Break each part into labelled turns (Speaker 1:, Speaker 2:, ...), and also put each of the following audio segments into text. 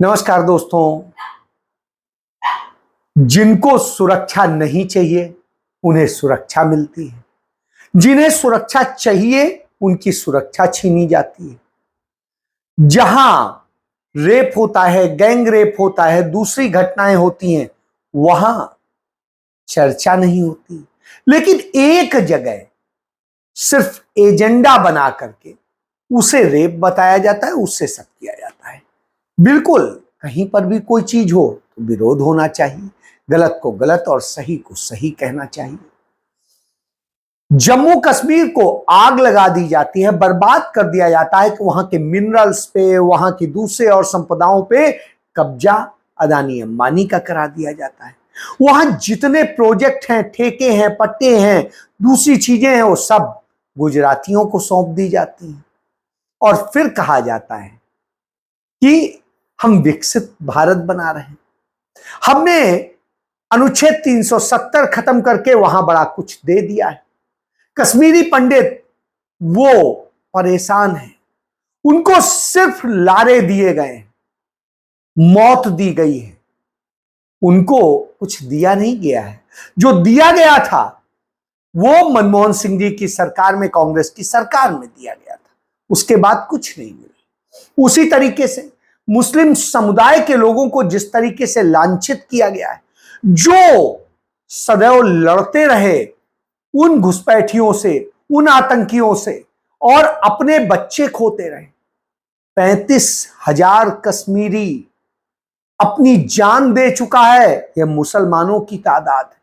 Speaker 1: नमस्कार दोस्तों। जिनको सुरक्षा नहीं चाहिए उन्हें सुरक्षा मिलती है, जिन्हें सुरक्षा चाहिए उनकी सुरक्षा छीनी जाती है। जहां रेप होता है, गैंग रेप होता है, दूसरी घटनाएं होती हैं, वहां चर्चा नहीं होती। लेकिन एक जगह सिर्फ एजेंडा बना करके उसे रेप बताया जाता है, उससे सब किया जाता है। बिल्कुल, कहीं पर भी कोई चीज हो तो विरोध होना चाहिए, गलत को गलत और सही को सही कहना चाहिए। जम्मू कश्मीर को आग लगा दी जाती है, बर्बाद कर दिया जाता है कि वहां के मिनरल्स पे, वहां की दूसरे और संपदाओं पे कब्जा अदानी अंबानी का करा दिया जाता है। वहां जितने प्रोजेक्ट हैं, ठेके हैं, पट्टे हैं, दूसरी चीजें हैं, वो सब गुजरातियों को सौंप दी जाती हैं। और फिर कहा जाता है कि हम विकसित भारत बना रहे हैं, हमने अनुच्छेद 370 खत्म करके वहां बड़ा कुछ दे दिया है। कश्मीरी पंडित वो परेशान हैं, उनको सिर्फ लारे दिए गए हैं, मौत दी गई है, उनको कुछ दिया नहीं गया है। जो दिया गया था वो मनमोहन सिंह जी की सरकार में, कांग्रेस की सरकार में दिया गया था, उसके बाद कुछ नहीं मिला। उसी तरीके से मुस्लिम समुदाय के लोगों को जिस तरीके से लांछित किया गया है, जो सदैव लड़ते रहे उन घुसपैठियों से, उन आतंकियों से, और अपने बच्चे खोते रहे। 35,000 कश्मीरी अपनी जान दे चुका है। यह मुसलमानों की तादाद है,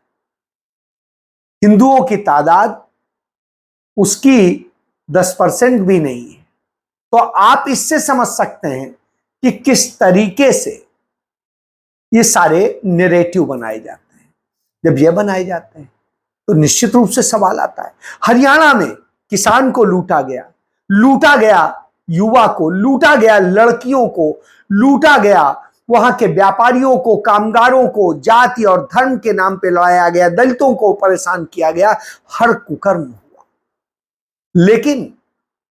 Speaker 1: हिंदुओं की तादाद उसकी 10% भी नहीं है। तो आप इससे समझ सकते हैं कि किस तरीके से ये सारे नैरेटिव बनाए जाते हैं। जब ये बनाए जाते हैं तो निश्चित रूप से सवाल आता है। हरियाणा में किसान को लूटा गया, युवा को लूटा गया, लड़कियों को लूटा गया, वहां के व्यापारियों को, कामगारों को जाति और धर्म के नाम पे लड़ाया गया, दलितों को परेशान किया गया, हर कुकर्म हुआ। लेकिन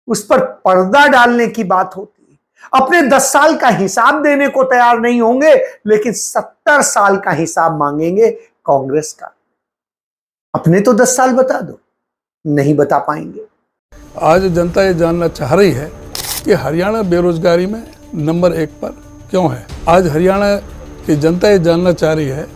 Speaker 1: उस पर पर्दा डालने की बात होती है। अपने 10 साल का हिसाब देने को तैयार नहीं होंगे, लेकिन 70 साल का हिसाब मांगेंगे कांग्रेस का। अपने तो 10 साल बता दो, नहीं बता पाएंगे।
Speaker 2: आज जनता ये जानना चाह रही है कि हरियाणा बेरोजगारी में नंबर 1 पर क्यों है। आज हरियाणा की जनता ये जानना चाह रही है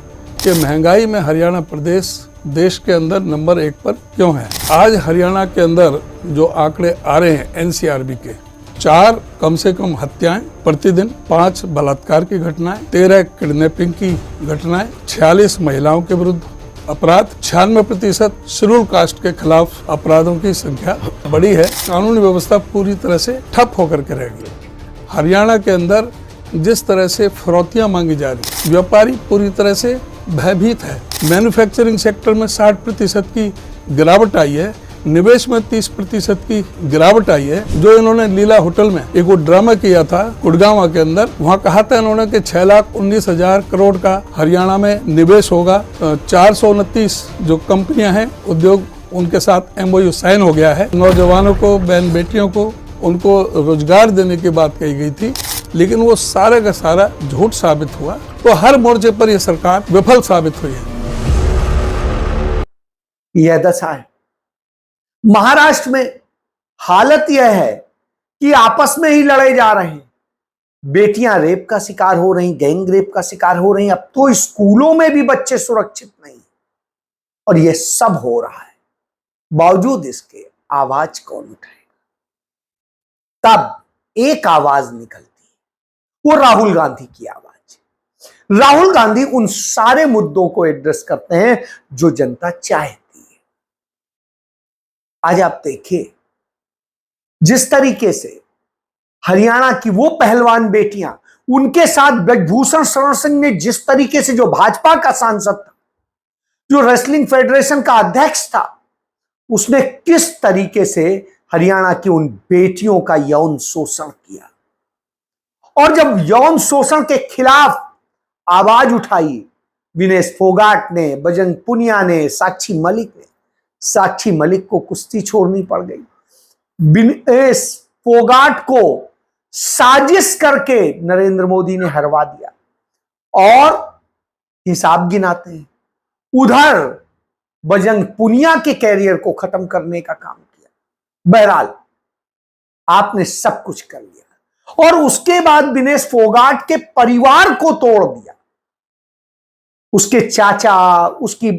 Speaker 2: कि महंगाई में हरियाणा प्रदेश देश के अंदर नंबर 1 पर क्यों है। आज हरियाणा के अंदर जो आंकड़े आ रहे हैं एनसीआरबी के, 4 कम से कम हत्याएं प्रतिदिन, 5 बलात्कार की घटनाएं, 13 किडनैपिंग की घटनाएं, 46 महिलाओं के विरुद्ध अपराध, 96% शेड्यूल कास्ट के खिलाफ अपराधों की संख्या बढ़ी है। कानूनी व्यवस्था पूरी तरह से ठप होकर के रहेगी। हरियाणा के अंदर जिस तरह से फिरौतियां मांगी जा रही, व्यापारी पूरी तरह से भयभीत है। मैन्युफैक्चरिंग सेक्टर में 60% की गिरावट आई है, निवेश में 30% की गिरावट आई है। जो इन्होंने लीला होटल में एक वो ड्रामा किया था गुड़गांव के अंदर, वहाँ कहा था इन्होंने कि 6,19,000 करोड़ का हरियाणा में निवेश होगा। 429 जो कंपनियां हैं, उद्योग, उनके साथ MOU साइन हो गया है। नौजवानों को, बहन बेटियों को, उनको रोजगार देने की बात कही गई थी, लेकिन वो सारा का सारा झूठ साबित हुआ। तो हर मोर्चे पर यह सरकार विफल साबित हुई है।
Speaker 1: यह दशा है। महाराष्ट्र में हालत यह है कि आपस में ही लड़े जा रहे हैं। बेटियां रेप का शिकार हो रही, गैंग रेप का शिकार हो रही। अब तो स्कूलों में भी बच्चे सुरक्षित नहीं, और यह सब हो रहा है। बावजूद इसके आवाज कौन उठाएगा? तब एक आवाज निकलती है, वो राहुल गांधी की आवाज। राहुल गांधी उन सारे मुद्दों को एड्रेस करते हैं जो जनता चाहती है। आज आप देखिए, जिस तरीके से हरियाणा की वो पहलवान बेटियां, उनके साथ ब्रजभूषण शरण सिंह ने जिस तरीके से, जो भाजपा का सांसद था, जो रेसलिंग फेडरेशन का अध्यक्ष था, उसने किस तरीके से हरियाणा की उन बेटियों का यौन शोषण किया। और जब यौन शोषण के खिलाफ आवाज उठाई विनेश फोगाट ने, बजरंग पुनिया ने, साक्षी मलिक ने, साक्षी मलिक को कुश्ती छोड़नी पड़ गई। विनेश फोगाट को साजिश करके नरेंद्र मोदी ने हरवा दिया और हिसाब गिनाते हैं। उधर बजरंग पुनिया के कैरियर को खत्म करने का काम किया। बहरहाल आपने सब कुछ कर लिया और उसके बाद दिनेश फोगाट के परिवार को तोड़ दिया। उसके चाचा, उसकी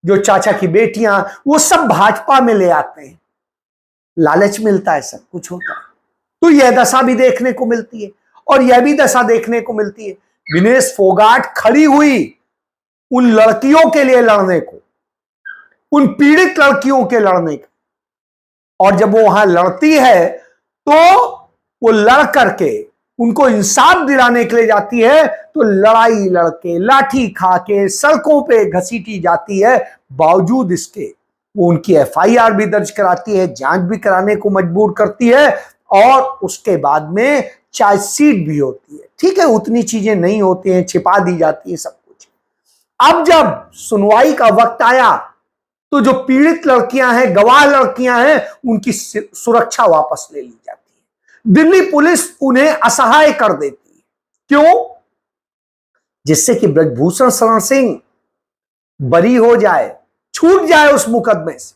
Speaker 1: जो चाचा की बेटियां, वो सब भाजपा में ले आते हैं। लालच मिलता है, सब कुछ होता है। तो यह दशा भी देखने को मिलती है और यह भी दशा देखने को मिलती है दिनेश फोगाट खड़ी हुई उन लड़कियों के लिए लड़ने को, उन पीड़ित लड़कियों के लड़ने को। और जब वो वहां लड़ती है तो वो लड़ करके उनको इंसाफ दिलाने के लिए जाती है तो लड़ाई लड़के, लाठी खा के सड़कों पे घसीटी जाती है। बावजूद इसके वो उनकी एफआईआर भी दर्ज कराती है, जांच भी कराने को मजबूर करती है और उसके बाद में चार्जशीट भी होती है। ठीक है, उतनी चीजें नहीं होती हैं, छिपा दी जाती है सब कुछ। अब जब सुनवाई का वक्त आया तो जो पीड़ित लड़कियां हैं, गवाह लड़कियां हैं, उनकी सुरक्षा वापस ले ली जाती है। दिल्ली पुलिस उन्हें असहाय कर देती है। क्यों? जिससे कि ब्रजभूषण शरण सिंह बरी हो जाए, छूट जाए उस मुकदमे से।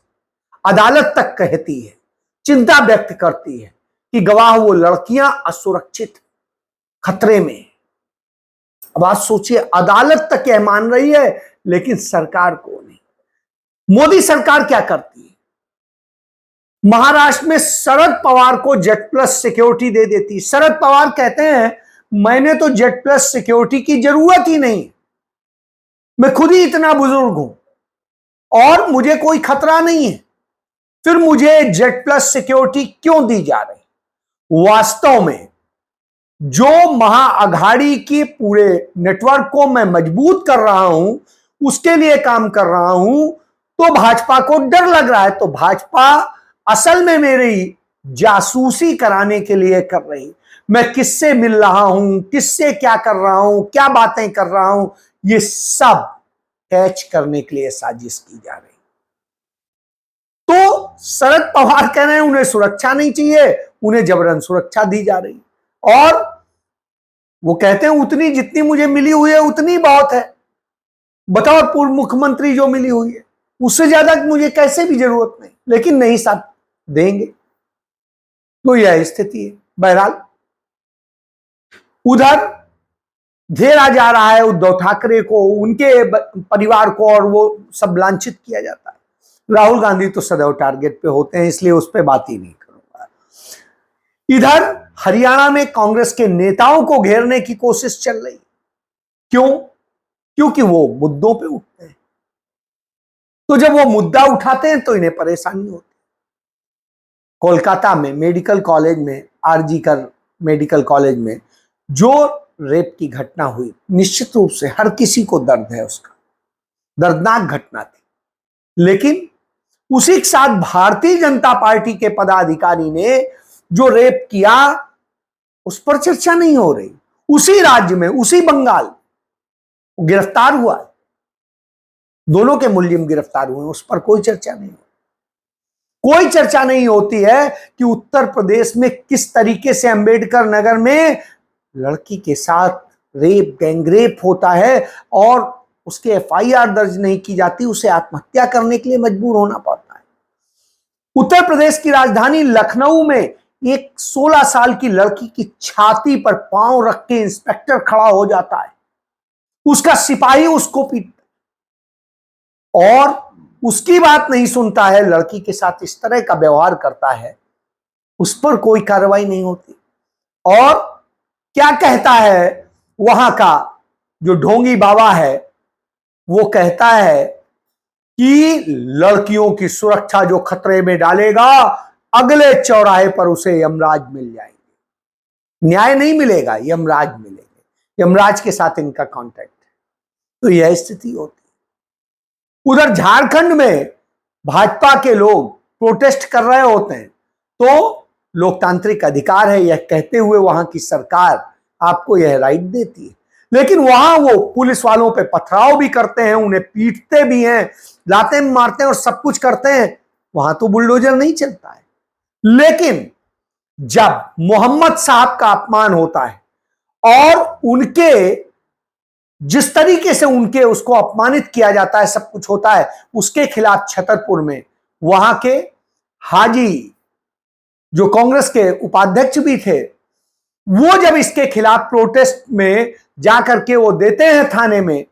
Speaker 1: अदालत तक कहती है, चिंता व्यक्त करती है कि गवाह वो लड़कियां असुरक्षित, खतरे में। अब आप सोचिए, अदालत तक यह मान रही है लेकिन सरकार को नहीं। मोदी सरकार क्या करती है? महाराष्ट्र में शरद पवार को जेड प्लस सिक्योरिटी दे देती। शरद पवार कहते हैं मैंने तो जेड प्लस सिक्योरिटी की जरूरत ही नहीं, मैं खुद ही इतना बुजुर्ग हूं और मुझे कोई खतरा नहीं है, फिर मुझे जेड प्लस सिक्योरिटी क्यों दी जा रही? वास्तव में जो महाअघाड़ी के पूरे नेटवर्क को मैं मजबूत कर रहा हूं, उसके लिए काम कर रहा हूं, तो भाजपा को डर लग रहा है। तो भाजपा असल में मेरी जासूसी कराने के लिए कर रही, मैं किससे मिल रहा हूं, किससे क्या कर रहा हूं, क्या बातें कर रहा हूं, ये सब कैच करने के लिए साजिश की जा रही। तो शरद पवार कह रहे हैं उन्हें सुरक्षा नहीं चाहिए, उन्हें जबरन सुरक्षा दी जा रही और वो कहते हैं उतनी जितनी मुझे मिली हुई है उतनी बहुत है। बताओ, पूर्व मुख्यमंत्री जो मिली हुई है उससे ज्यादा मुझे कैसे भी जरूरत नहीं, लेकिन नहीं साथ देंगे। तो यह स्थिति है। बहरहाल उधर घेरा जा रहा है उद्धव ठाकरे को, उनके परिवार को, और वो सब लांछित किया जाता है। राहुल गांधी तो सदैव टारगेट पे होते हैं, इसलिए उस पर बात ही नहीं करूंगा। इधर हरियाणा में कांग्रेस के नेताओं को घेरने की कोशिश चल रही। क्यों? क्योंकि वो मुद्दों पे उठते हैं। तो जब वो मुद्दा उठाते हैं तो इन्हें परेशानी होती है। कोलकाता में मेडिकल कॉलेज में, आरजी कर मेडिकल कॉलेज में जो रेप की घटना हुई, निश्चित रूप से हर किसी को दर्द है, उसका दर्दनाक घटना थी। लेकिन उसी के साथ भारतीय जनता पार्टी के पदाधिकारी ने जो रेप किया उस पर चर्चा नहीं हो रही। उसी राज्य में, उसी बंगाल गिरफ्तार हुआ, दोनों के मुलजिम गिरफ्तार हुए, उस पर कोई चर्चा नहीं होती। कोई चर्चा नहीं होती है कि उत्तर प्रदेश में किस तरीके से अंबेडकर नगर में लड़की के साथ रेप, गैंगरेप होता है और उसके एफआईआर दर्ज नहीं की जाती, उसे आत्महत्या करने के लिए मजबूर होना पड़ता है। उत्तर प्रदेश की राजधानी लखनऊ में एक 16 साल की लड़की की छाती पर पांव रख के इंस्पेक्टर खड़ा हो जाता है, उसका सिपाही उसको पीटता और उसकी बात नहीं सुनता है, लड़की के साथ इस तरह का व्यवहार करता है, उस पर कोई कार्रवाई नहीं होती। और क्या कहता है वहां का जो ढोंगी बाबा है, वो कहता है कि लड़कियों की सुरक्षा जो खतरे में डालेगा, अगले चौराहे पर उसे यमराज मिल जाएंगे। न्याय नहीं मिलेगा, यमराज मिलेंगे। यमराज के साथ इनका कॉन्टैक्ट है। तो यह स्थिति होती है। उधर झारखंड में भाजपा के लोग प्रोटेस्ट कर रहे होते हैं तो लोकतांत्रिक अधिकार है यह कहते हुए वहां की सरकार आपको यह राइट देती है, लेकिन वहां वो पुलिस वालों पे पथराव भी करते हैं, उन्हें पीटते भी हैं, लाते मारते हैं और सब कुछ करते हैं। वहां तो बुलडोजर नहीं चलता है। लेकिन जब मोहम्मद साहब का अपमान होता है और उनके जिस तरीके से उनके उसको अपमानित किया जाता है, सब कुछ होता है, उसके खिलाफ छतरपुर में वहां के हाजी जो कांग्रेस के उपाध्यक्ष भी थे, वो जब इसके खिलाफ प्रोटेस्ट में जाकर के वो देते हैं थाने में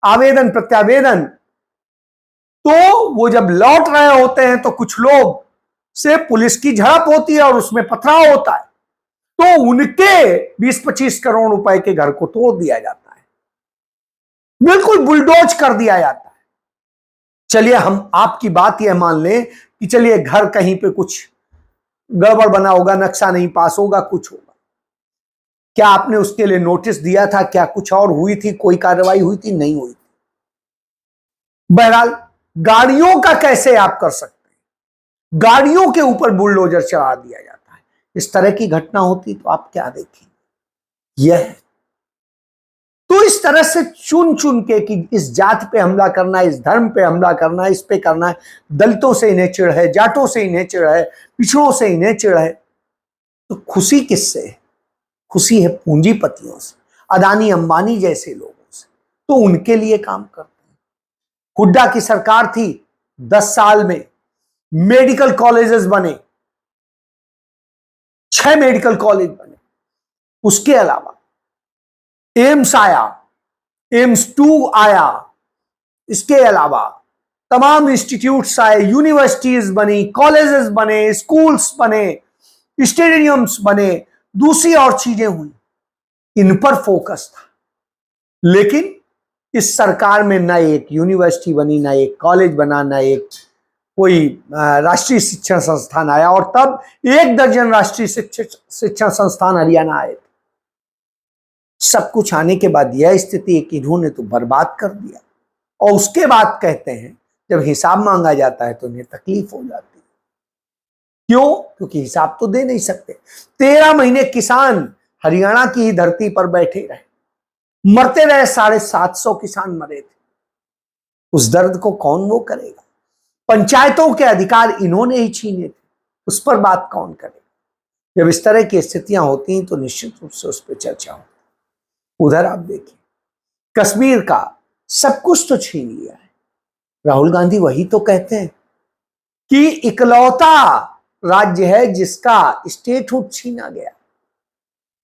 Speaker 1: आवेदन प्रत्यावेदन, तो वो जब लौट रहे होते हैं तो कुछ लोग से पुलिस की झड़प होती है और उसमें पथराव होता है, तो उनके 20-25 करोड़ रुपए के घर को तोड़ दिया जाता है, बिल्कुल बुलडोज कर दिया जाता है। चलिए हम आपकी बात यह मान लें कि चलिए घर कहीं पे कुछ गड़बड़ बना होगा, नक्शा नहीं पास होगा, कुछ होगा, क्या आपने उसके लिए नोटिस दिया था? क्या कुछ और हुई थी? कोई कार्रवाई हुई थी? नहीं हुई थी। बहरहाल गाड़ियों का कैसे आप कर सकते हैं? गाड़ियों के ऊपर बुलडोजर चढ़ा दिया जाता है। इस तरह की घटना होती तो आप क्या देखेंगे? यह है। तो इस तरह से चुन चुन के कि इस जात पे हमला करना, इस धर्म पे हमला करना, इस पे करना है, दलितों से इन्हें चिढ़ है, जाटों से इन्हें चिढ़ है, पिछड़ों से इन्हें चिढ़ है, तो खुशी किससे है? खुशी है पूंजीपतियों से, अदानी अंबानी जैसे लोगों से, तो उनके लिए काम करते हैं। हुड्डा की सरकार थी, 10 साल में मेडिकल कॉलेजेस बने, 6 मेडिकल कॉलेज बने, उसके अलावा एम्स आया, एम्स 2 आया, इसके अलावा तमाम इंस्टीट्यूट्स आए, यूनिवर्सिटीज बनी, कॉलेजेस बने, स्कूल्स बने, स्टेडियम्स बने, दूसरी और चीजें हुई, इन पर फोकस था। लेकिन इस सरकार में ना एक यूनिवर्सिटी बनी, ना एक कॉलेज बना, ना एक कोई राष्ट्रीय शिक्षण संस्थान आया, और तब 1 दर्जन राष्ट्रीय शिक्षण संस्थान हरियाणा आए थे। सब कुछ आने के बाद यह स्थिति है कि इन्होंने तो बर्बाद कर दिया, और उसके बाद कहते हैं जब हिसाब मांगा जाता है तो इन्हें तकलीफ हो जाती है। क्यों? क्योंकि हिसाब तो दे नहीं सकते। 13 महीने किसान हरियाणा की ही धरती पर बैठे रहे, मरते रहे, 750 किसान मरे थे। उस दर्द को कौन वो करेगा? पंचायतों के अधिकार इन्होंने ही छीने थे, उस पर बात कौन करेगा? जब इस तरह की स्थितियां होती हैं तो निश्चित रूप से उस पर चर्चा होती है। उधर आप देखिए, कश्मीर का सब कुछ तो छीन लिया है। राहुल गांधी वही तो कहते हैं कि इकलौता राज्य है जिसका स्टेटहुड छीना गया,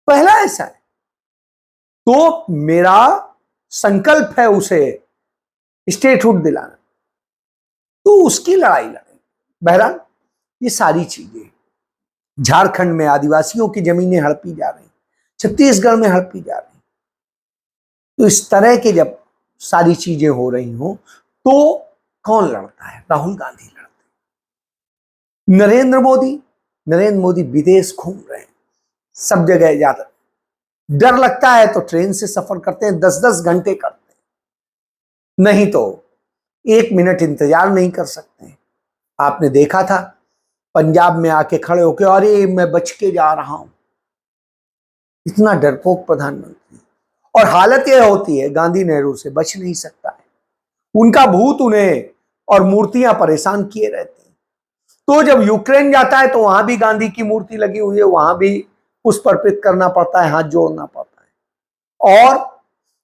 Speaker 1: पहला ऐसा है। तो मेरा संकल्प है उसे स्टेटहुड दिलाना, तो उसकी लड़ाई लड़े। बहरहाल ये सारी चीजें, झारखंड में आदिवासियों की जमीनें हड़पी जा रही, छत्तीसगढ़ में हड़पी जा रही, तो इस तरह के जब सारी चीजें हो रही हो तो कौन लड़ता है? राहुल गांधी लड़ते हैं। नरेंद्र मोदी विदेश घूम रहे हैं, सब जगह जाते, डर लगता है तो ट्रेन से सफर करते हैं, 10-10 घंटे करते हैं, नहीं तो 1 मिनट इंतजार नहीं कर सकते। आपने देखा था पंजाब में आके खड़े होके, अरे मैं बच के जा रहा हूं, इतना डरपोक प्रधानमंत्री। और हालत यह होती है गांधी नेहरू से बच नहीं सकता है, उनका भूत उन्हें और मूर्तियां परेशान किए रहते हैं। तो जब यूक्रेन जाता है तो वहां भी गांधी की मूर्ति लगी हुई है, वहां भी पुष्प अर्पित करना पड़ता है, हाथ जोड़ना पड़ता है। और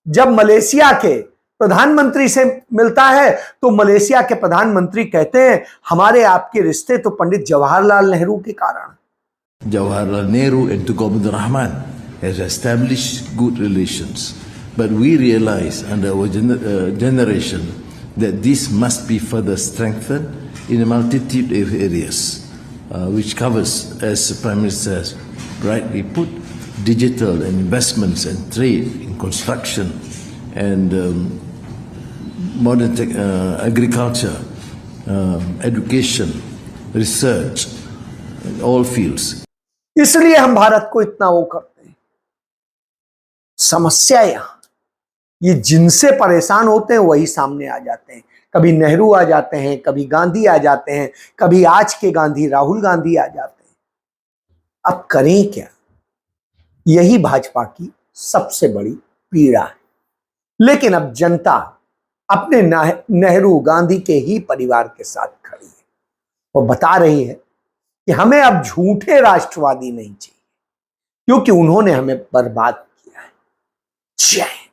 Speaker 1: जब मलेशिया के प्रधानमंत्री से मिलता है तो मलेशिया के प्रधानमंत्री कहते हैं हमारे आपके रिश्ते तो पंडित जवाहरलाल नेहरू के कारण।
Speaker 3: Jawaharlal Nehru and Tun Abdul Rahman has established good relations, but we realize under our generation that this must be further strengthened in a multitude of areas, which covers, as the Prime Minister has rightly put, digital and investments and trade in construction and modern agriculture, education, research, all fields.
Speaker 1: इसलिए हम भारत को इतना वो करते हैं। समस्या यहां, ये जिनसे परेशान होते हैं वही सामने आ जाते हैं। कभी नेहरू आ जाते हैं, कभी गांधी आ जाते हैं, कभी आज के गांधी राहुल गांधी आ जाते हैं। अब करें क्या? यही भाजपा की सबसे बड़ी पीड़ा है। लेकिन अब जनता अपने नेहरू गांधी के ही परिवार के साथ खड़ी है। वो बता रही है कि हमें अब झूठे राष्ट्रवादी नहीं चाहिए, क्योंकि उन्होंने हमें बर्बाद किया है। जय